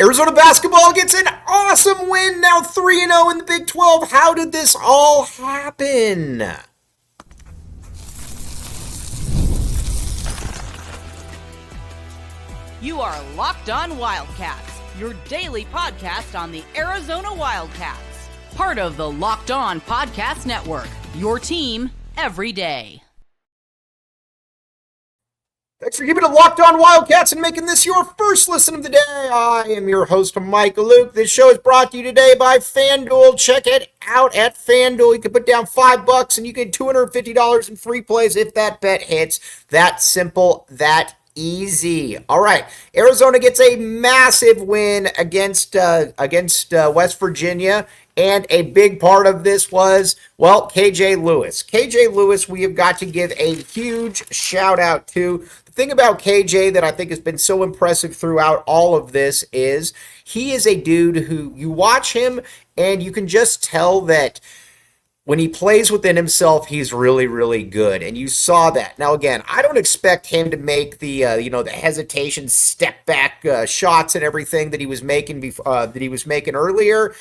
Arizona basketball gets an awesome win, now 3-0 in the Big 12. How did this all happen? You are Locked On Wildcats, your daily podcast on the Arizona Wildcats. Part of the Locked On Podcast Network, your team every day. Thanks for keeping it Locked On Wildcats and making this your first listen of the day. I am your host, Michael Luke. This show is brought to you today by FanDuel. Check it out at FanDuel. You can put down $5 and you get $250 in free plays if that bet hits. That simple, that easy. All right, Arizona gets a massive win against West Virginia, and a big part of this was, well, KJ Lewis. KJ Lewis, we have got to give a huge shout out to. The thing about KJ that I think has been so impressive throughout all of this is he is a dude who you watch him and you can just tell that when he plays within himself, he's really, really good, and you saw that. Now, again, I don't expect him to make the the hesitation, step back shots and everything that he was making earlier,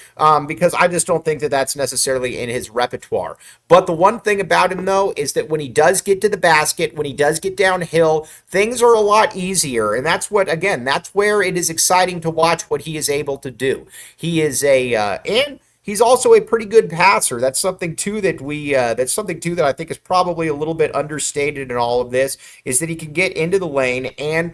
because I just don't think that that's necessarily in his repertoire. But the one thing about him, though, is that when he does get to the basket, when he does get downhill, things are a lot easier, and that's where it is exciting to watch what he is able to do. He is He's also a pretty good passer. That's something too that I think is probably a little bit understated in all of this, is that he can get into the lane and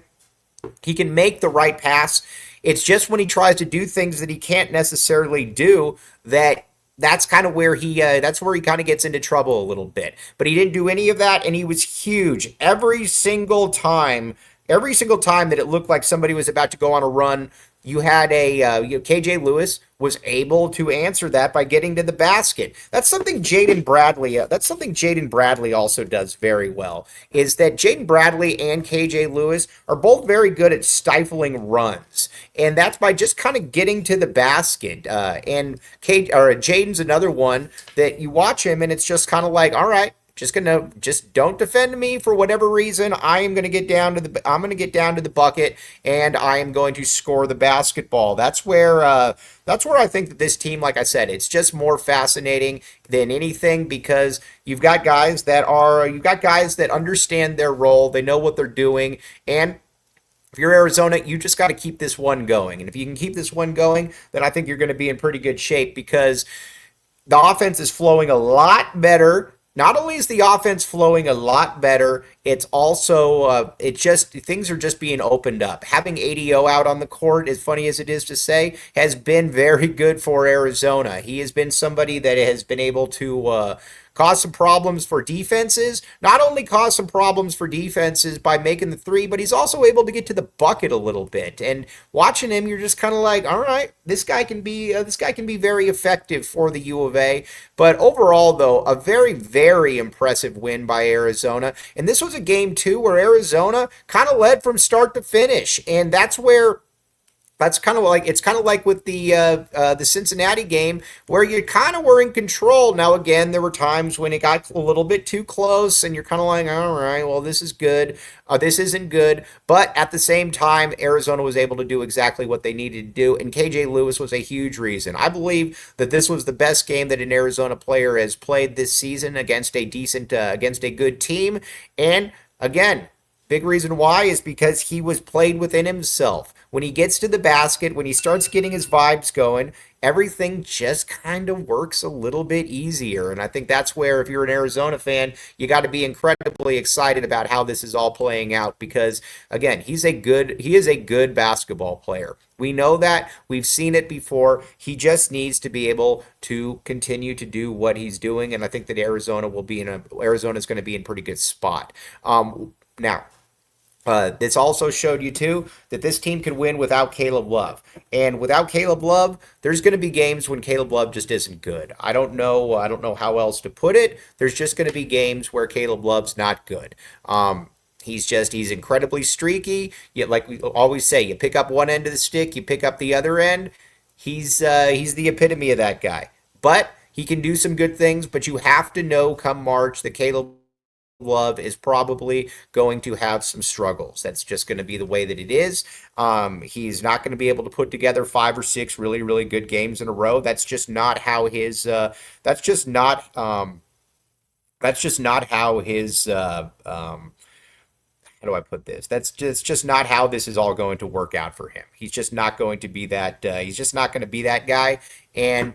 he can make the right pass. It's just when he tries to do things that he can't necessarily do that's kind of where he kind of gets into trouble a little bit. But he didn't do any of that, and he was huge every single time that it looked like somebody was about to go on a run. You had KJ Lewis was able to answer that by getting to the basket. That's something Jaden Bradley also does very well, is that Jaden Bradley and KJ Lewis are both very good at stifling runs. And that's by just kind of getting to the basket. And Jaden's another one that you watch him and it's just kind of like, all right, just don't defend me for whatever reason. I'm going to get down to the bucket and I am going to score the basketball. That's where I think that this team, like I said, it's just more fascinating than anything, because you've got guys that understand their role, they know what they're doing, and if you're Arizona, you just got to keep this one going. And if you can keep this one going, then I think you're going to be in pretty good shape, because the offense is flowing a lot better. Not only is the offense flowing a lot better, it's also things are just being opened up. Having ADO out on the court, as funny as it is to say, has been very good for Arizona. He has been somebody that has been able to cause some problems for defenses. Not only cause some problems for defenses by making the three, but he's also able to get to the bucket a little bit. And watching him, you're just kind of like, all right, this guy can be very effective for the U of A. But overall, though, a very, very impressive win by Arizona. And this was a game too where Arizona kind of led from start to finish, and that's kind of like with the Cincinnati game, where you kind of were in control. Now, again, there were times when it got a little bit too close, and you're kind of like, all right, well, this is good, this isn't good. But at the same time, Arizona was able to do exactly what they needed to do, and KJ Lewis was a huge reason. I believe that this was the best game that an Arizona player has played this season against a good team, and again, big reason why is because he was played within himself. When he gets to the basket, when he starts getting his vibes going, everything just kind of works a little bit easier. And I think that's where, if you're an Arizona fan, you got to be incredibly excited about how this is all playing out, because again, he is a good basketball player. We know that. We've seen it before. He just needs to be able to continue to do what he's doing, and I think that Arizona's going to be in a pretty good spot. Now, this also showed you, too, that this team can win without Caleb Love. And without Caleb Love, there's going to be games when Caleb Love just isn't good. I don't know how else to put it. There's just going to be games where Caleb Love's not good. He's incredibly streaky. Yet, like we always say, you pick up one end of the stick, you pick up the other end. He's the epitome of that guy. But he can do some good things, but you have to know come March that Caleb Love is probably going to have some struggles. That's just going to be the way that it is. He's not going to be able to put together 5 or 6 really, really good games in a row. That's just not how his. That's just not. That's just not how his. How do I put this? That's just not how this is all going to work out for him. He's just not going to be that. He's just not going to be that guy. And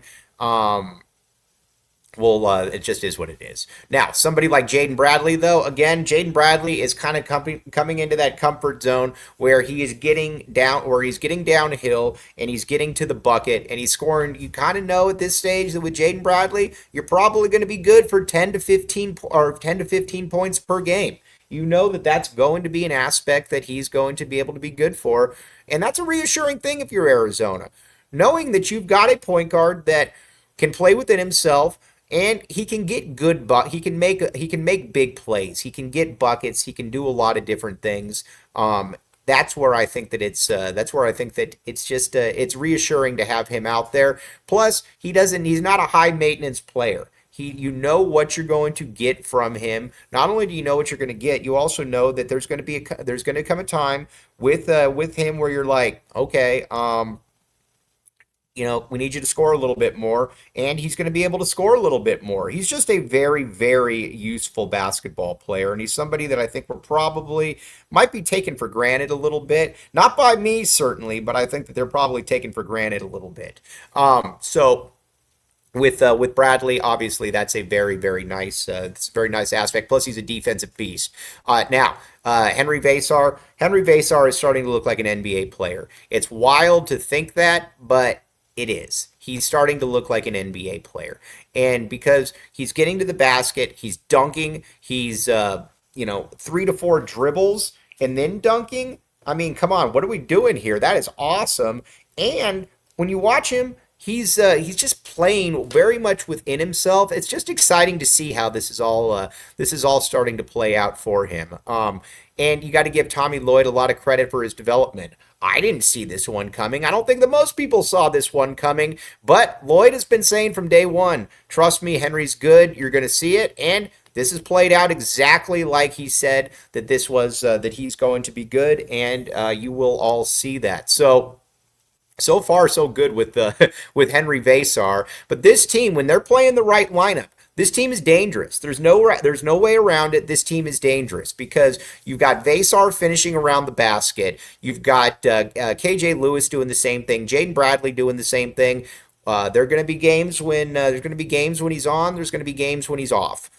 well, it just is what it is. Now, somebody like Jaden Bradley, though, again, Jaden Bradley is kind of coming into that comfort zone where he is getting down, where he's getting downhill and he's getting to the bucket and he's scoring. You kind of know at this stage that with Jaden Bradley, you're probably going to be good for 10 to 15 or 10 to 15 points per game. You know that that's going to be an aspect that he's going to be able to be good for, and that's a reassuring thing if you're Arizona, knowing that you've got a point guard that can play within himself. And he can get good, he can make big plays. He can get buckets. He can do a lot of different things. That's where I think that it's just it's reassuring to have him out there. Plus, he's not a high maintenance player. You know what you're going to get from him. Not only do you know what you're going to get, you also know that there's going to come a time with him where you're like, okay, we need you to score a little bit more, and he's going to be able to score a little bit more. He's just a very, very useful basketball player, and he's somebody that I think might be taken for granted a little bit. Not by me, certainly, but I think that they're probably taken for granted a little bit. So with Bradley, obviously, that's a very, very nice, it's a very nice aspect. Plus, he's a defensive beast. Now, Henri Veesaar. Henri Veesaar is starting to look like an NBA player. It's wild to think that, but it is. He's starting to look like an NBA player. And because he's getting to the basket, he's dunking, he's, 3 to 4 dribbles and then dunking. I mean, come on, what are we doing here? That is awesome. And when you watch him, he's just playing very much within himself. It's just exciting to see how this is all starting to play out for him. And you got to give Tommy Lloyd a lot of credit for his development. I didn't see this one coming. I don't think that most people saw this one coming, but Lloyd has been saying from day one, trust me, Henry's good. You're going to see it. And this has played out exactly like he said that this was, that he's going to be good. And you will all see that. So far, so good with with Henri Veesaar. But this team, when they're playing the right lineup, this team is dangerous. There's no way around it. This team is dangerous because you've got Veesaar finishing around the basket. You've got KJ Lewis doing the same thing. Jaden Bradley doing the same thing. There are going to be games when he's on. There's going to be games when he's off.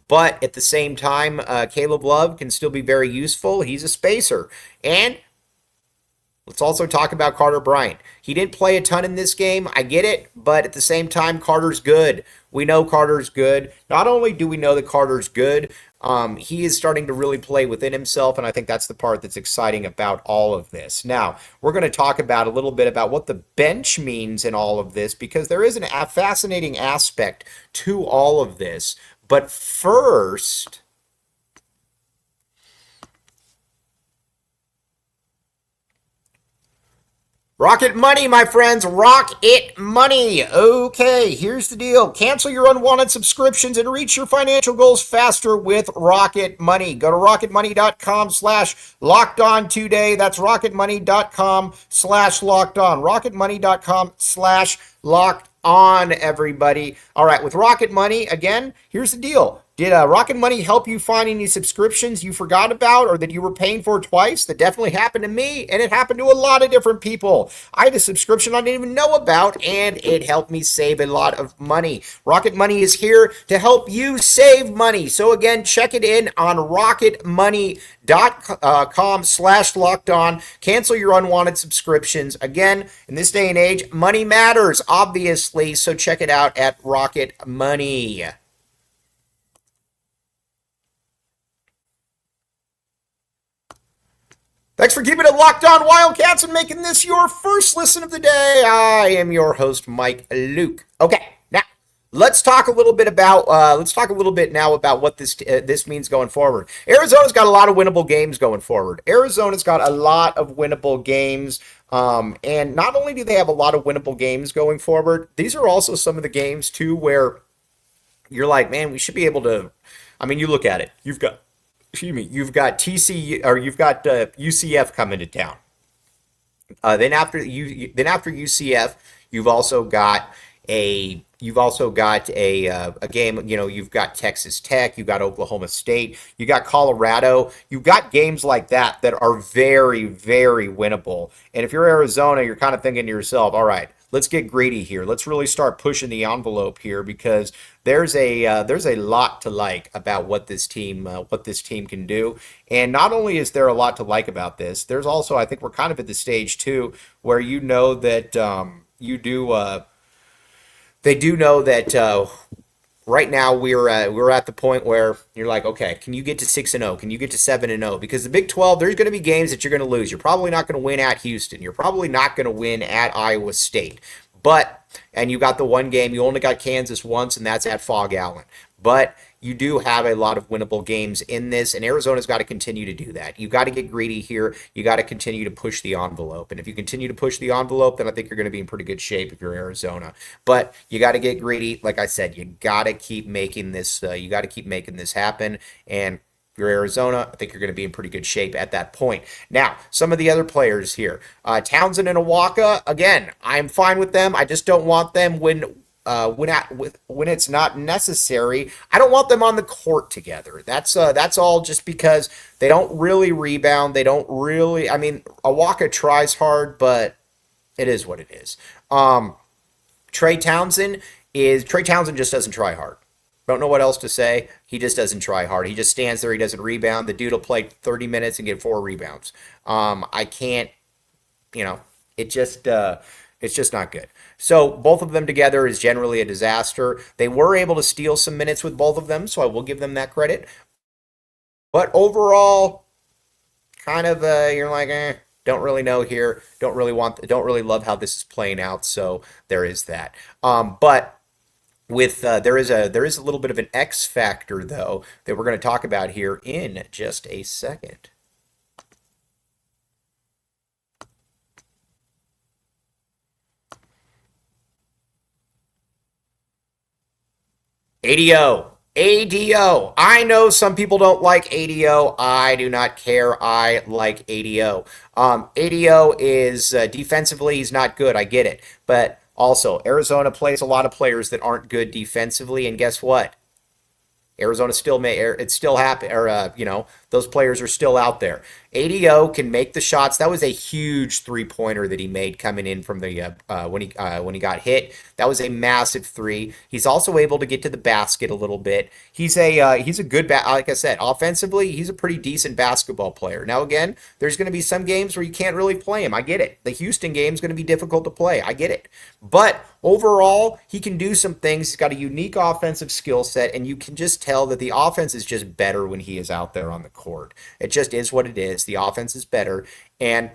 But at the same time, Caleb Love can still be very useful. He's a spacer. And let's also talk about Carter Bryant. He didn't play a ton in this game. I get it, but at the same time, Carter's good. We know Carter's good. Not only do we know that Carter's good, he is starting to really play within himself, and I think that's the part that's exciting about all of this. Now, we're going to talk about a little bit about what the bench means in all of this, because there is a fascinating aspect to all of this. But first, Rocket Money, my friends. Rocket Money. Okay, here's the deal. Cancel your unwanted subscriptions and reach your financial goals faster with Rocket Money. Go to rocketmoney.com/lockedon today. That's rocketmoney.com/lockedon. rocketmoney.com/locked on, everybody. All right, with Rocket Money, again, here's the deal. Did Rocket Money help you find any subscriptions you forgot about or that you were paying for twice? That definitely happened to me, and it happened to a lot of different people. I had a subscription I didn't even know about, and it helped me save a lot of money. Rocket Money is here to help you save money. So again, check it in on rocketmoney.com/lockedon. Cancel your unwanted subscriptions. Again, in this day and age, money matters, obviously, so check it out at Rocket Money. Thanks for keeping it locked on Wildcats and making this your first listen of the day. I am your host, Mike Luke. Okay, now let's talk a little bit now about what this means going forward. Arizona's got a lot of winnable games going forward. Arizona's got a lot of winnable games. And not only do they have a lot of winnable games going forward, these are also some of the games too where you're like, man, we should be able to I mean, you look at it. You've got TC or you've got UCF coming to town. Then after UCF, you've also got a game. You've got Texas Tech, you've got Oklahoma State, you got Colorado. You've got games like that are very, very winnable. And if you're Arizona, you're kind of thinking to yourself, all right, let's get greedy here. Let's really start pushing the envelope here because there's a lot to like about what this team can do. And not only is there a lot to like about this, there's also, I think we're kind of at the stage too where that they do know that right now we're at the point where you're like, okay, can you get to 6-0? Can you get to 7-0? Because the Big 12, there's going to be games that you're going to lose. You're probably not going to win at Houston. You're probably not going to win at Iowa State. And you got the one game, you only got Kansas once, and that's at Fog Allen. But you do have a lot of winnable games in this, and Arizona's got to continue to do that. You got to get greedy here. You got to continue to push the envelope. And if you continue to push the envelope, then I think you're going to be in pretty good shape if you're Arizona. But you got to get greedy. Like I said, you got to keep making this. You got to keep making this happen. And if you're Arizona, I think you're going to be in pretty good shape at that point. Now, some of the other players here. Townsend and Awaka, again, I'm fine with them. I just don't want them when it's not necessary. I don't want them on the court together. That's all just because they don't really rebound. They don't really. I mean, Awaka tries hard, but it is what it is. Trey Townsend just doesn't try hard. Don't know what else to say. He just doesn't try hard. He just stands there. He doesn't rebound. The dude will play 30 minutes and get 4 rebounds. I can't. It's just not good. So both of them together is generally a disaster. They were able to steal some minutes with both of them, so I will give them that credit. But overall, kind of you're like, don't really know here. Don't really love how this is playing out. So there is that. But with there is a little bit of an X factor though that we're going to talk about here in just a second. ADO. I know some people don't like ADO. I do not care. I like ADO. ADO is defensively, he's not good. I get it. But also, Arizona plays a lot of players that aren't good defensively. And guess what? Arizona still it's still happen, or those players are still out there. ADO can make the shots. That was a huge 3-pointer that he made coming in from the when he got hit. That was a massive 3. He's also able to get to the basket a little bit. He's a good like I said, offensively, he's a pretty decent basketball player. Now again, there's going to be some games where you can't really play him. I get it. The Houston game is going to be difficult to play. I get it. But overall, he can do some things. He's got a unique offensive skill set, and you can just tell that the offense is just better when he is out there on the court. It just is what it is. The offense is better. And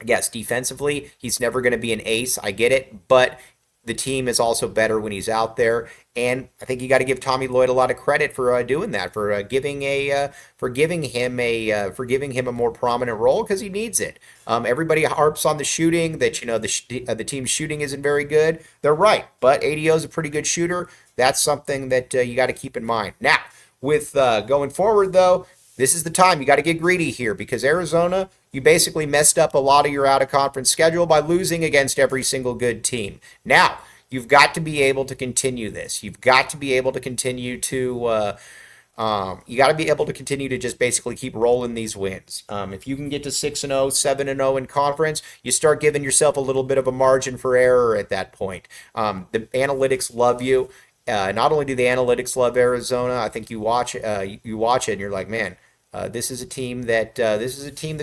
yes, defensively, he's never going to be an ace. I get it. But the team is also better when he's out there. And I think you got to give Tommy Lloyd a lot of credit for doing that, for giving him a more prominent role because he needs it. Everybody harps on the shooting that the team's shooting isn't very good. They're right, but ADO is a pretty good shooter. That's something that you got to keep in mind. Now, with going forward though, this is the time you got to get greedy here because Arizona, you basically messed up a lot of your out-of-conference schedule by losing against every single good team. Now, you've got to be able to continue this. You've got to be able to continue to just basically keep rolling these wins. If you can get to 6-0, 7-0 in conference, you start giving yourself a little bit of a margin for error at that point. The analytics love you. Not only do the analytics love Arizona, I think you watch it and you're like, man, this is a team that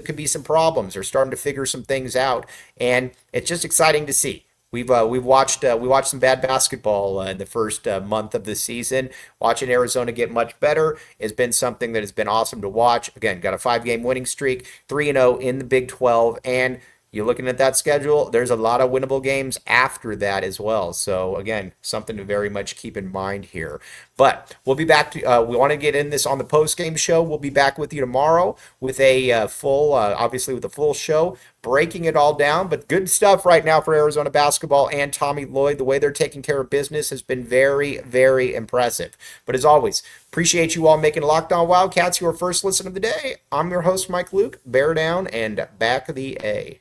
could be some problems. They're starting to figure some things out, and it's just exciting to see. We've watched some bad basketball in the first month of the season. Watching Arizona get much better has been something that has been awesome to watch. Again, got a 5-game winning streak, 3-0 in the Big 12, and you're looking at that schedule, there's a lot of winnable games after that as well. So again, something to very much keep in mind here. But we'll be back to, we want to get in this on the post-game show. We'll be back with you tomorrow with a obviously with a full show, breaking it all down. But good stuff right now for Arizona basketball and Tommy Lloyd. The way they're taking care of business has been very, very impressive. But as always, appreciate you all making Locked On Wildcats your first listen of the day. I'm your host, Mike Luke. Bear down and back the A.